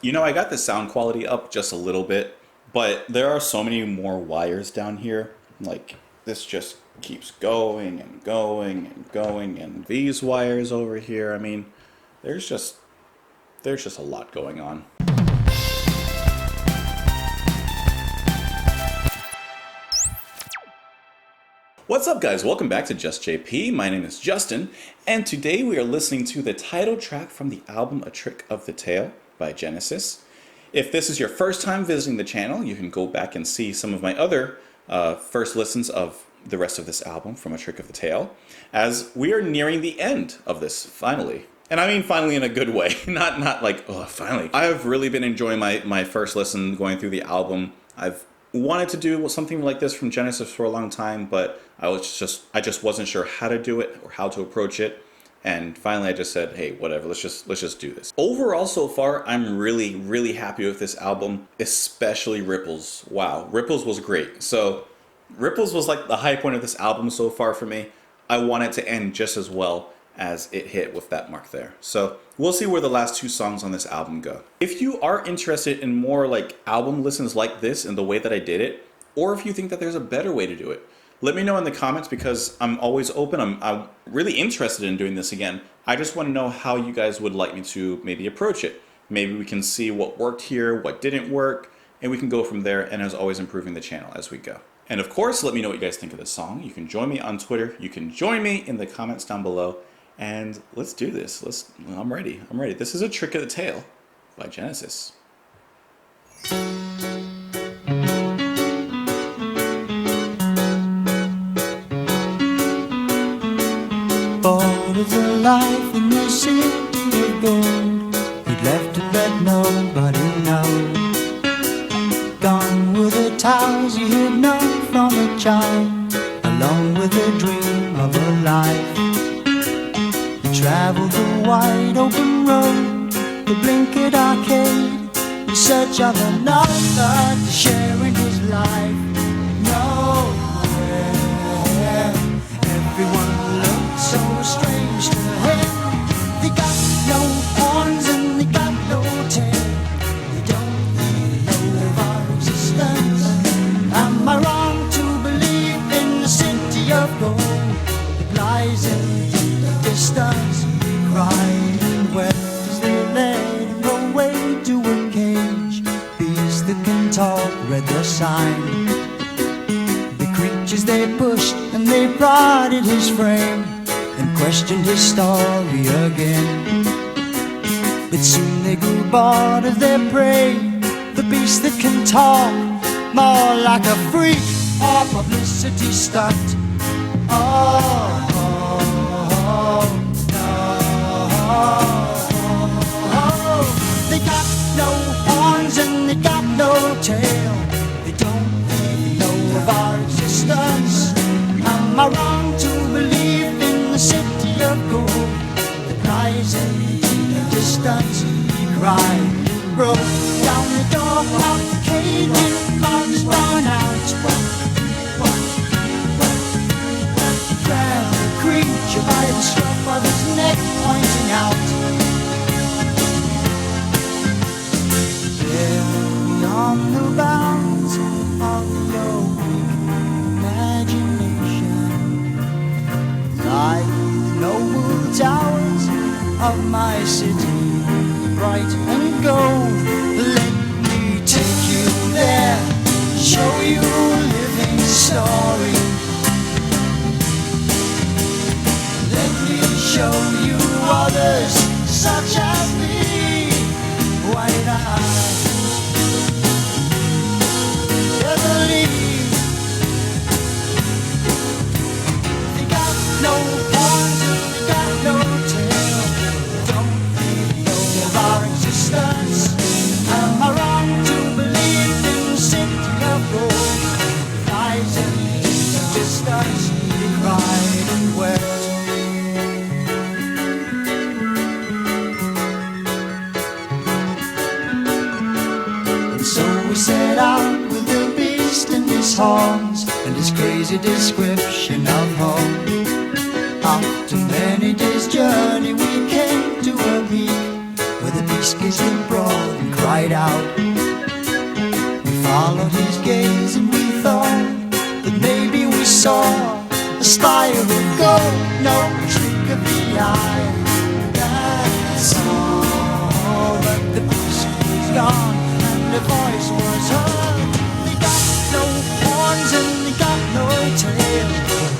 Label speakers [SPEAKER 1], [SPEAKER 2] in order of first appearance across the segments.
[SPEAKER 1] You know, I got the sound quality up just a little bit, but there are so many more wires down here. Like, this just keeps going and going and going, and these wires over here, I mean, there's just a lot going on. What's up, guys? Welcome back to Just JP. My name is Justin, and today we are listening to the title track from the album A Trick of the Tail by Genesis. If this is your first time visiting the channel, you can go back and see some of my other first listens of the rest of this album from A Trick of the Tail, as we are nearing the end of this, finally. And I mean finally in a good way, not like, oh, finally. I have really been enjoying my first listen going through the album. I've wanted to do something like this from Genesis for a long time, but I just wasn't sure how to do it or how to approach it. And finally I just said, hey, whatever, let's just do this. Overall, so far, I'm really happy with this album, especially Ripples. Wow, Ripples was great. So Ripples was like the high point of this album so far for me. I want it to end just as well as it hit with that mark there. So we'll see where the last two songs on this album go. If you are interested in more like album listens like this and the way that I did it, or if you think that there's a better way to do it, let me know in the comments, because I'm always open. I'm really interested in doing this again. I just want to know how you guys would like me to maybe approach it. Maybe we can see what worked here, what didn't work, and we can go from there, and as always, improving the channel as we go. And of course, let me know what you guys think of this song. You can join me on Twitter. You can join me in the comments down below. And let's do this. I'm ready. This is A Trick of the Tail by Genesis.
[SPEAKER 2] Bored of the life in the city of gold, he'd left it let nobody know. Gone were the towers he had known from a child, along with the dream of a life. Traveled the wide open road, the blinkered arcade, in search of another to share in his life. Nowhere, everyone looked so strange to him. They got no horns and they got no tail. They don't even know of our existence. Am I wrong to believe in the city of gold that lies in the distance? Cried and wept as they led him away to a cage. Beasts that can talk read the sign. The creatures they pushed and they prodded his frame and questioned his story again. But soon they grew bored of their prey, the beast that can talk, more like a freak or publicity stunt. Oh, they got no horns and they got no tail. They don't even know of our existence. Am I wrong to believe in the city of gold that lies in the distance? He cried and broke down the door of the cage and bugs run out. Grabbed the creature by the scruff of his neck, pointing out. Beyond the bounds of your weak imagination lie the noble towers of my city, bright and gold. Let me take you there, show you a living story. Let me show you others such as me, white eyes. They got no horns and they got no tail. Don't even know of our existence. Am I wrong to believe in the city of gold? Lies in the distance, he cried and wept. And so we set out with the beast and his horns and his crazy description of home. After many days' journey we came to a peak where the beast gazed abroad and cried. cried out. We followed his gaze and we thought that maybe we saw a spire of gold. No trick of the eye, that's all. But the beast was gone and the voice was heard. They got no horns and they got no tail.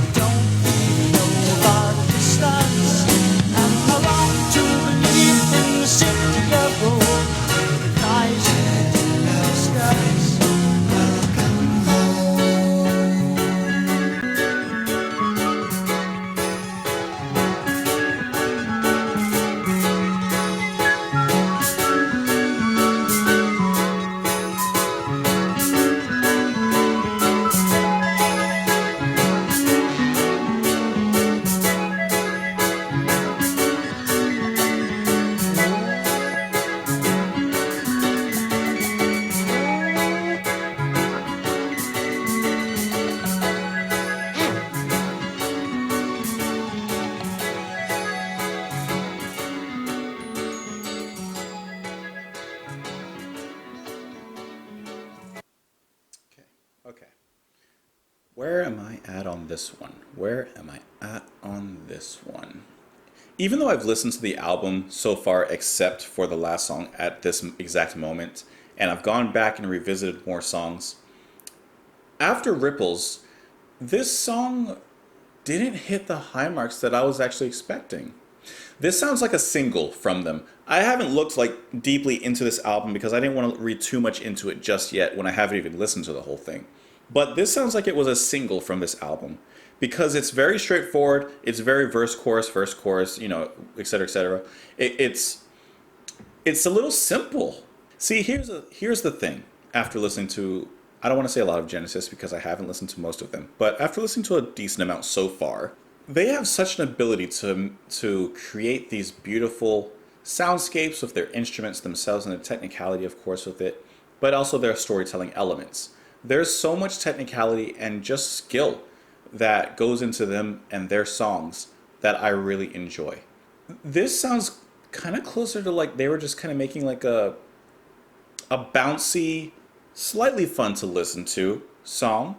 [SPEAKER 2] They don't really know about distance. And I long to believe in the city of gold that lies in the distance. Welcome home.
[SPEAKER 1] Okay. Where am I at on this one? Where am I at on this one? Even though I've listened to the album so far, except for the last song at this exact moment, and I've gone back and revisited more songs, after Ripples, this song didn't hit the high marks that I was actually expecting. This sounds like a single from them. I haven't looked like deeply into this album because I didn't want to read too much into it just yet when I haven't even listened to the whole thing. But this sounds like it was a single from this album because it's very straightforward. It's very verse, chorus, you know, etc., etc. It's a little simple. See, here's the thing. After listening to, I don't want to say a lot of Genesis because I haven't listened to most of them, but after listening to a decent amount so far, they have such an ability to create these beautiful soundscapes with their instruments themselves and the technicality, of course, with it, but also their storytelling elements. There's so much technicality and just skill that goes into them and their songs that I really enjoy. This sounds kind of closer to like they were just kind of making like a bouncy, slightly fun to listen to song,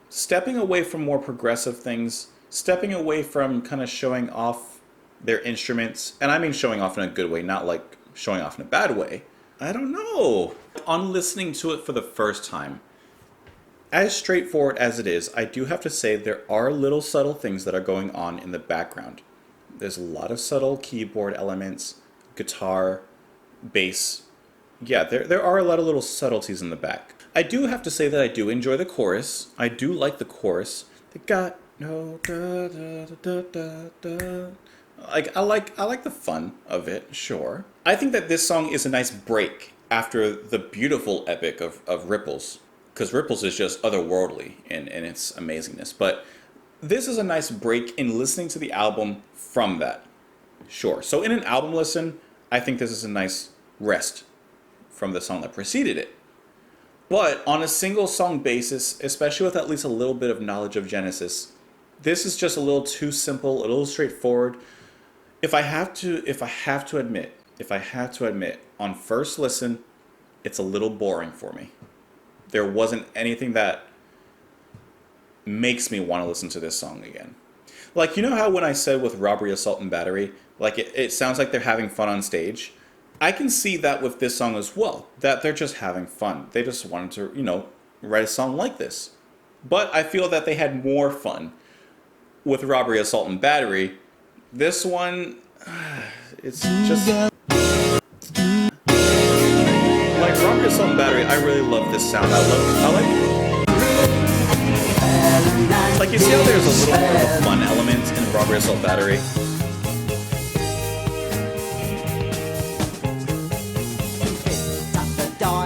[SPEAKER 1] stepping away from more progressive things, stepping away from kind of showing off their instruments, and I mean showing off in a good way, not like showing off in a bad way. I don't know. On listening to it for the first time, as straightforward as it is, I do have to say there are little subtle things that are going on in the background. There's a lot of subtle keyboard elements, guitar, bass. Yeah, there are a lot of little subtleties in the back. I do have to say that I do enjoy the chorus. I do like the chorus. They got no da da da da da. I like the fun of it, sure. I think that this song is a nice break after the beautiful epic of Ripples. Because Ripples is just otherworldly in its amazingness. But this is a nice break in listening to the album from that. Sure. So in an album listen, I think this is a nice rest from the song that preceded it. But on a single song basis, especially with at least a little bit of knowledge of Genesis, this is just a little too simple, a little straightforward. If I have to admit, on first listen, it's a little boring for me. There wasn't anything that makes me want to listen to this song again. Like, you know how when I said with Robbery, Assault, and Battery, like it sounds like they're having fun on stage? I can see that with this song as well, that they're just having fun. They just wanted to, you know, write a song like this. But I feel that they had more fun with Robbery, Assault, and Battery. This one, it's just... Like Robbery, Assault, and Battery, I really love this sound. I like you see how there's a little more of a fun element in Robbery, Assault, Battery?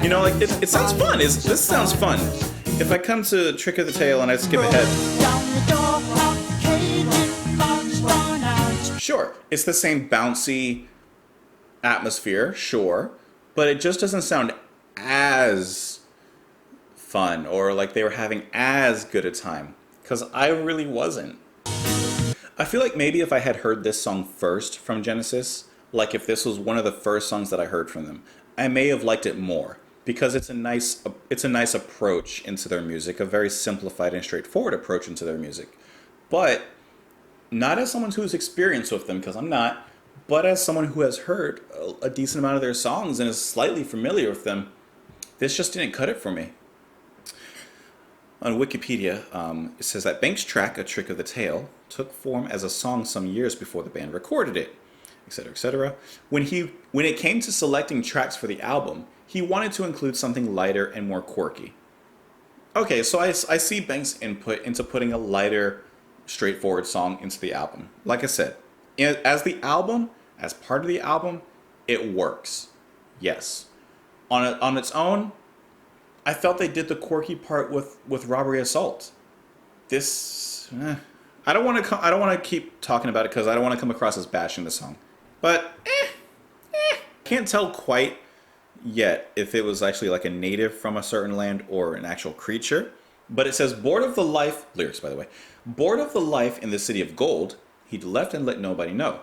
[SPEAKER 1] You know, like, it sounds fun. This sounds fun. If I come to Trick of the Tail and I skip ahead... Sure, it's the same bouncy atmosphere, sure, but it just doesn't sound as fun or like they were having as good a time, because I really wasn't. I feel like maybe if I had heard this song first from Genesis, like if this was one of the first songs that I heard from them, I may have liked it more because it's a nice approach into their music, a very simplified and straightforward approach into their music. But not as someone who's experienced with them, because I'm not, but as someone who has heard a decent amount of their songs and is slightly familiar with them, this just didn't cut it for me. On Wikipedia, it says that Banks' track, A Trick of the Tail, took form as a song some years before the band recorded it, etc., etc. When it came to selecting tracks for the album, he wanted to include something lighter and more quirky. Okay, so I see Banks' input into putting a lighter, straightforward song into the album. Like I said, as part of the album, it works. Yes. On its own, I felt they did the quirky part with Robbery Assault. I don't want to keep talking about it because I don't want to come across as bashing the song. But can't tell quite yet if it was actually like a native from a certain land or an actual creature. But it says, bored of the life, lyrics by the way, bored of the life in the city of gold, he'd left and let nobody know.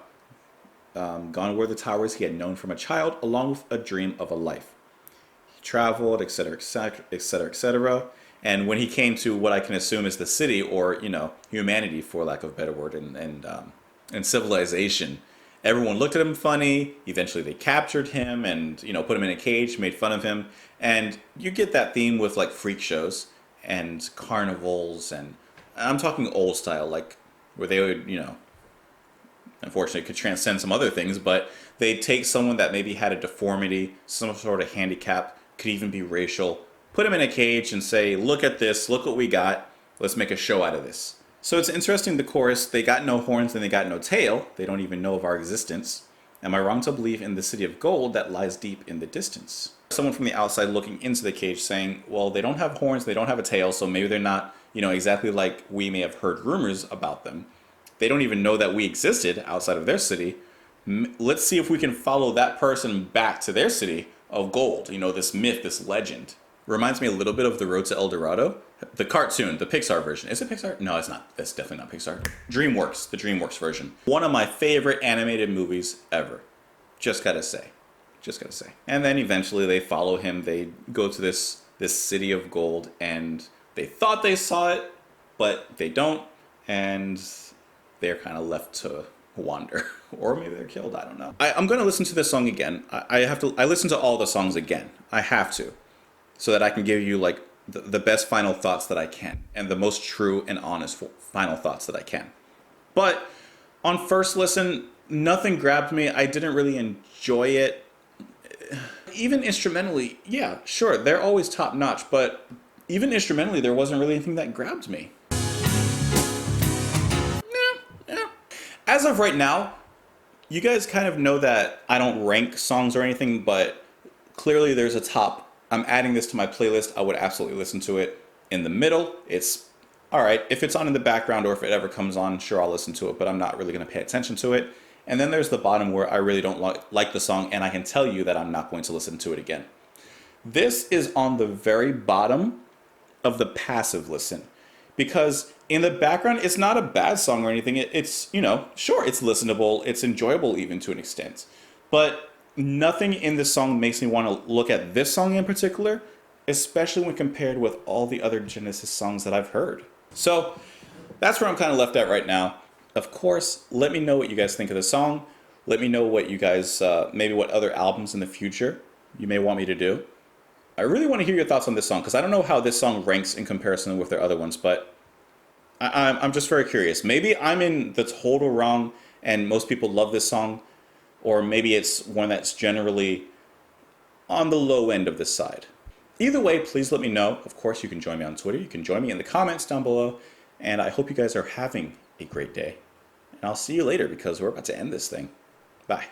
[SPEAKER 1] Gone were the towers he had known from a child, along with a dream of a life. He traveled, etc., etc., etc., etc. And when he came to what I can assume is the city, or humanity, for lack of a better word, and civilization, everyone looked at him funny. Eventually, they captured him and put him in a cage, made fun of him, and you get that theme with like freak shows and carnivals, and I'm talking old style, like where they would, unfortunately it could transcend some other things, but they'd take someone that maybe had a deformity, some sort of handicap, could even be racial, put him in a cage and say, look at this, look what we got, let's make a show out of this. So it's interesting, the chorus, they got no horns and they got no tail, they don't even know of our existence. Am I wrong to believe in the city of gold that lies deep in the distance? Someone from the outside looking into the cage saying, well, they don't have horns, they don't have a tail, so maybe they're not, exactly like we may have heard rumors about them. They don't even know that we existed outside of their city. Let's see if we can follow that person back to their city of gold, this myth, this legend. Reminds me a little bit of The Road to El Dorado, the cartoon, the Pixar version. Is it Pixar? No, it's not. That's definitely not Pixar. DreamWorks, the DreamWorks version. One of my favorite animated movies ever. Just gotta say. And then eventually they follow him. They go to this city of gold, and they thought they saw it, but they don't, and they're kind of left to wander. Or maybe they're killed, I don't know. I'm going to listen to this song again. I listen to all the songs again. I have to. So that I can give you like the best final thoughts that I can. And the most true and honest final thoughts that I can. But on first listen, nothing grabbed me. I didn't really enjoy it. Even instrumentally, yeah, sure, they're always top notch. But even instrumentally, there wasn't really anything that grabbed me. As of right now, you guys kind of know that I don't rank songs or anything, but clearly there's a top. I'm adding this to my playlist. I would absolutely listen to it. In the middle, it's all right. If it's on in the background or if it ever comes on, sure, I'll listen to it, but I'm not really going to pay attention to it. And then there's the bottom where I really don't like the song, and I can tell you that I'm not going to listen to it again. This is on the very bottom of the passive listen, because in the background, it's not a bad song or anything. It's, sure, it's listenable. It's enjoyable even to an extent. But nothing in this song makes me want to look at this song in particular, especially when compared with all the other Genesis songs that I've heard. So that's where I'm kind of left at right now. Of course, let me know what you guys think of the song. Let me know what you guys, maybe what other albums in the future you may want me to do. I really want to hear your thoughts on this song, because I don't know how this song ranks in comparison with their other ones, but I'm just very curious. Maybe I'm in the total wrong and most people love this song, or maybe it's one that's generally on the low end of this side. Either way, please let me know. Of course, you can join me on Twitter. You can join me in the comments down below. And I hope you guys are having a great day. And I'll see you later, because we're about to end this thing. Bye.